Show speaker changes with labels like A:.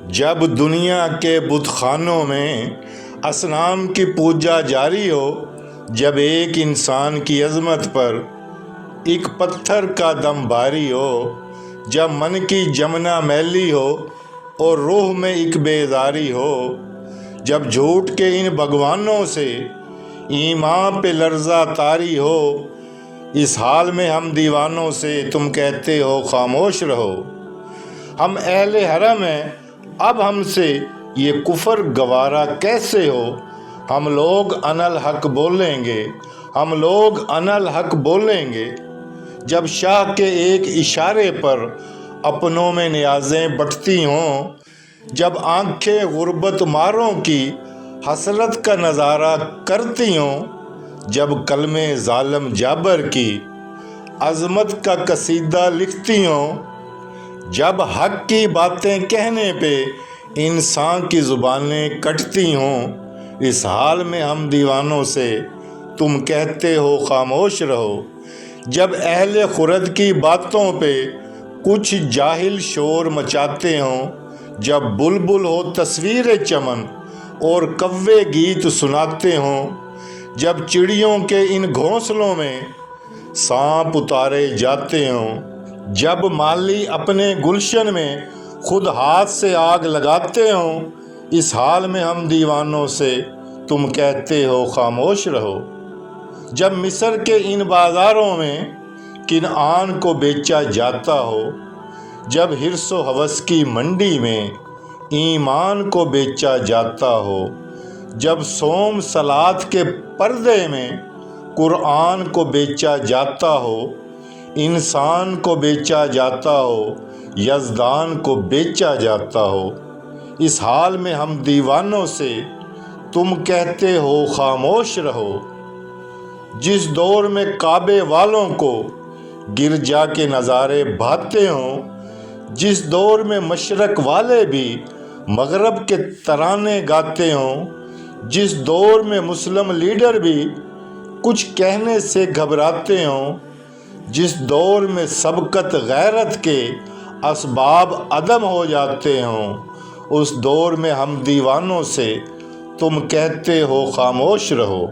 A: جب دنیا کے بت خانوں میں اصنام کی پوجا جاری ہو، جب ایک انسان کی عظمت پر ایک پتھر کا دم بھاری ہو، جب من کی جمنا میلی ہو اور روح میں ایک بیزاری ہو، جب جھوٹ کے ان بھگوانوں سے ایمان پہ لرزہ طاری ہو، اس حال میں ہم دیوانوں سے تم کہتے ہو خاموش رہو۔ ہم اہل حرم ہیں، اب ہم سے یہ کفر گوارا کیسے ہو؟ ہم لوگ انا الحق بولیں گے، ہم لوگ انا الحق بولیں گے۔ جب شاہ کے ایک اشارے پر اپنوں میں نیازیں بٹتی ہوں، جب آنکھیں غربت ماروں کی حسرت کا نظارہ کرتی ہوں، جب کلمے ظالم جابر کی عظمت کا قصیدہ لکھتی ہوں، جب حق کی باتیں کہنے پہ انسان کی زبانیں کٹتی ہوں، اس حال میں ہم دیوانوں سے تم کہتے ہو خاموش رہو۔ جب اہل خرد کی باتوں پہ کچھ جاہل شور مچاتے ہوں، جب بلبل ہو تصویر چمن اور کوے گیت سناتے ہوں، جب چڑیوں کے ان گھونسلوں میں سانپ اتارے جاتے ہوں، جب مالی اپنے گلشن میں خود ہاتھ سے آگ لگاتے ہوں، اس حال میں ہم دیوانوں سے تم کہتے ہو خاموش رہو۔ جب مصر کے ان بازاروں میں کنعان کو بیچا جاتا ہو، جب حرص و ہوس کی منڈی میں ایمان کو بیچا جاتا ہو، جب صوم صلات کے پردے میں قرآن کو بیچا جاتا ہو، انسان کو بیچا جاتا ہو، یزدان کو بیچا جاتا ہو، اس حال میں ہم دیوانوں سے تم کہتے ہو خاموش رہو۔ جس دور میں کعبے والوں کو گرجا کے نظارے بھاتے ہوں، جس دور میں مشرق والے بھی مغرب کے ترانے گاتے ہوں، جس دور میں مسلم لیڈر بھی کچھ کہنے سے گھبراتے ہوں، جس دور میں سبقت غیرت کے اسباب عدم ہو جاتے ہوں، اس دور میں ہم دیوانوں سے تم کہتے ہو خاموش رہو۔